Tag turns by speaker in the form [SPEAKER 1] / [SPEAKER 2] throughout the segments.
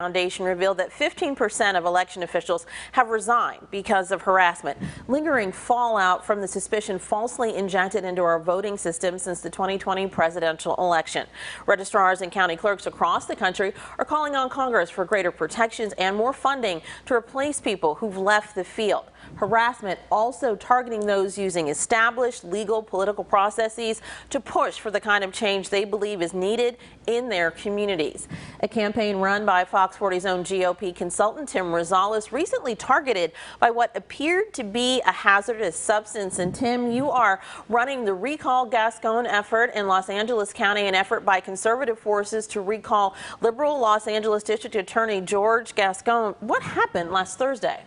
[SPEAKER 1] Foundation revealed that 15% of election officials have resigned because of harassment. Lingering fallout from the suspicion falsely injected into our voting system since the 2020 presidential election. Registrars and county clerks across the country are calling on Congress for greater protections and more funding to replace people who've left the field. Harassment also targeting those using established legal political processes to push for the kind of change they believe is needed in their communities. A campaign run by Fox 40's own GOP consultant Tim Rosales recently targeted by what appeared to be a hazardous substance. And Tim, you are running the Recall Gascon effort in Los Angeles County, an effort by conservative forces to recall liberal Los Angeles District Attorney George Gascon. What happened last Thursday?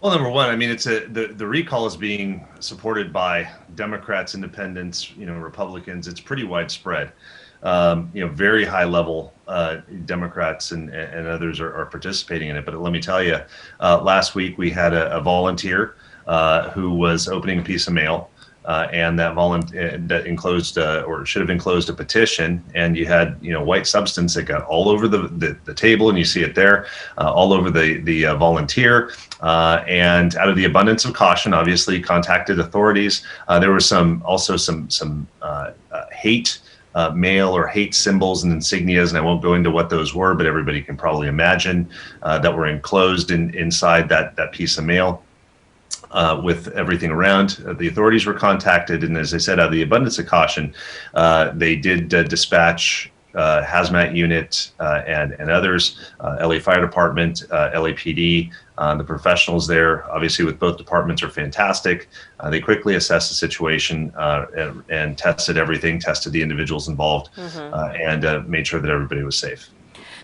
[SPEAKER 2] Well, number one, I mean, the recall is being supported by Democrats, Independents, Republicans. It's pretty widespread. Very high level Democrats and others are participating in it. But let me tell you, last week we had a volunteer who was opening a piece of mail. And that that enclosed or should have enclosed a petition, and you had white substance that got all over the table, and you see it there, all over the volunteer. And out of the abundance of caution, obviously contacted authorities. There was also some hate mail or hate symbols and insignias, and I won't go into what those were, but everybody can probably imagine that were enclosed inside that piece of mail. With everything around, the authorities were contacted, and as I said, out of the abundance of caution, they did dispatch hazmat unit and others, LA Fire Department, LAPD. The professionals there, obviously with both departments, are fantastic. They quickly assessed the situation and tested everything, tested the individuals involved, and made sure that everybody was safe.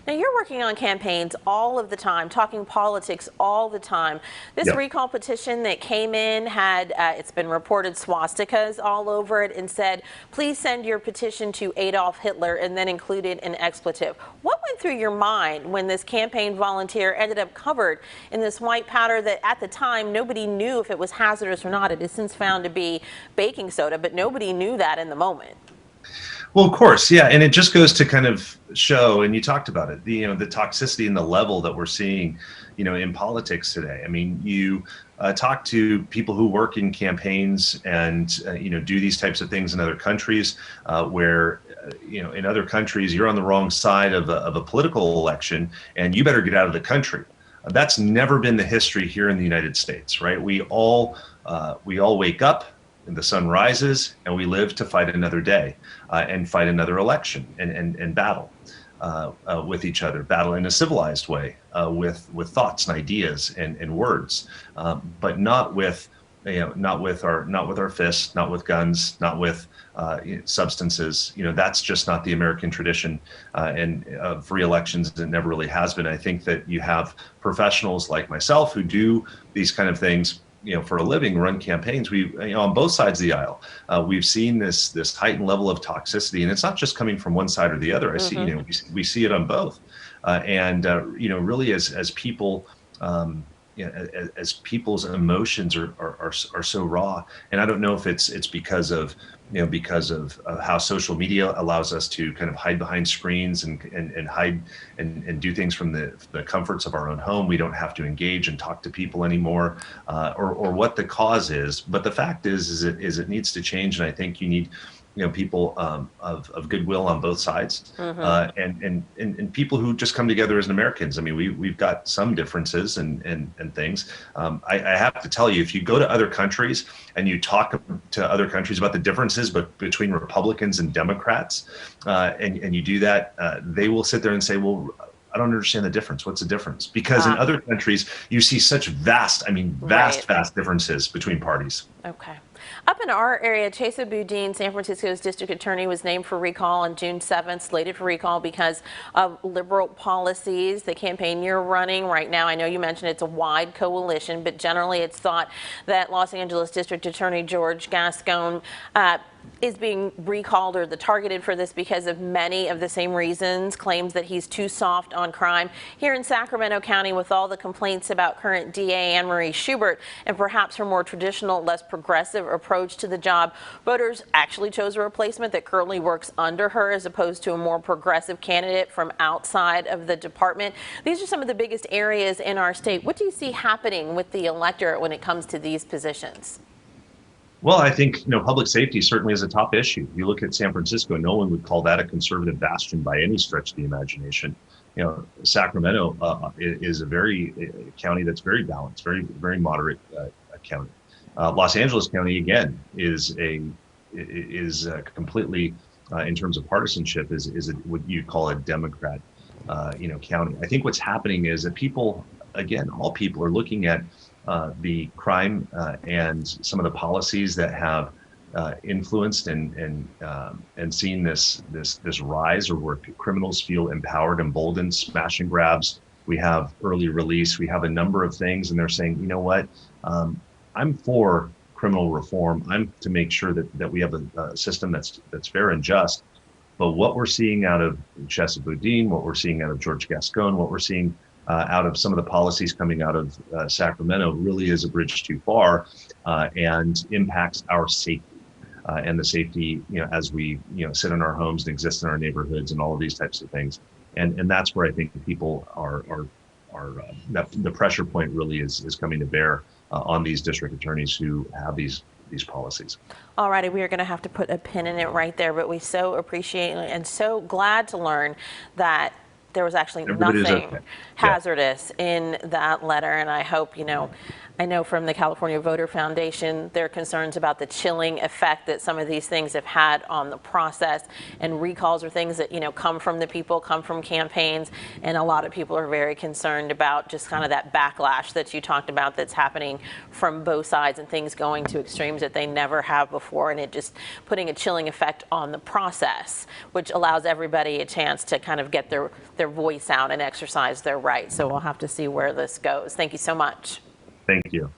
[SPEAKER 1] Now, you're working on campaigns all of the time, talking politics all the time. This recall petition that came in had, it's been reported, swastikas all over it, and said, please send your petition to Adolf Hitler, and then included an expletive. What went through your mind when this campaign volunteer ended up covered in this white powder that at the time nobody knew if it was hazardous or not? It is since found to be baking soda, but nobody knew that in the moment.
[SPEAKER 2] Well, of course, yeah, and it just goes to kind of show, and you talked about it, the toxicity and the level that we're seeing, in politics today. I mean, you talk to people who work in campaigns and do these types of things in other countries, where in other countries you're on the wrong side of a political election, and you better get out of the country. That's never been the history here in the United States, right? We all wake up, and the sun rises, and we live to fight another day and fight another election and battle with each other, battle in a civilized way with thoughts and ideas and words, but not with our fists, not with guns, not with substances. That's just not the American tradition and of free elections. It never really has been. I think that you have professionals like myself who do these kind of things for a living, run campaigns. We, on both sides of the aisle, we've seen this heightened level of toxicity, and it's not just coming from one side or the other. I see, we see it on both, and really as people, as people's emotions are so raw, and I don't know if it's because of how social media allows us to kind of hide behind screens and hide and do things from the comforts of our own home. We don't have to engage and talk to people anymore, or what the cause is. But the fact is it needs to change, and I think you need people of goodwill on both sides, and people who just come together as Americans. I mean, we've got some differences and things. I have to tell you, if you go to other countries and you talk to other countries about the differences between Republicans and Democrats, and you do that, they will sit there and say, well, I don't understand the difference. What's the difference? Because in other countries, you see such vast differences between parties.
[SPEAKER 1] Okay. Up in our area, Chesa Boudin, San Francisco's district attorney, was named for recall on June 7th, slated for recall because of liberal policies. The campaign you're running right now, I know you mentioned it's a wide coalition, but generally it's thought that Los Angeles District Attorney George Gascon is being recalled or targeted for this because of many of the same reasons, claims that he's too soft on crime. Here in Sacramento County, with all the complaints about current DA Anne Marie Schubert and perhaps her more traditional, less progressive approach to the job, voters actually chose a replacement that currently works under her as opposed to a more progressive candidate from outside of the department. These are some of the biggest areas in our state. What do you see happening with the electorate when it comes to these positions?
[SPEAKER 2] Well, I think, public safety certainly is a top issue. You look at San Francisco, no one would call that a conservative bastion by any stretch of the imagination. Sacramento is a county that's very balanced, very moderate county. Los Angeles County, again, is completely, in terms of partisanship, is what you call a Democrat, county. I think what's happening is that people, again, all people are looking at the crime and some of the policies that have influenced and seen this rise, or where criminals feel empowered, emboldened, smash and grabs. We have early release. We have a number of things, and they're saying, you know what, I'm for criminal reform. I'm to make sure that we have a system that's fair and just. But what we're seeing out of Chesa Boudin, what we're seeing out of George Gascon, what we're seeing out of some of the policies coming out of Sacramento really is a bridge too far and impacts our safety and the safety, as we, sit in our homes and exist in our neighborhoods and all of these types of things. And that's where I think people are the pressure point really is coming to bear on these district attorneys who have these policies.
[SPEAKER 1] All righty, we are going to have to put a pin in it right there, but we so appreciate and so glad to learn that there was actually nothing hazardous in that letter. And I hope, I know from the California Voter Foundation, there are concerns about the chilling effect that some of these things have had on the process. And recalls are things that, come from the people, come from campaigns. And a lot of people are very concerned about just kind of that backlash that you talked about that's happening from both sides, and things going to extremes that they never have before. And it just putting a chilling effect on the process, which allows everybody a chance to kind of get their voice out and exercise their rights. So we'll have to see where this goes. Thank you so much.
[SPEAKER 2] Thank you.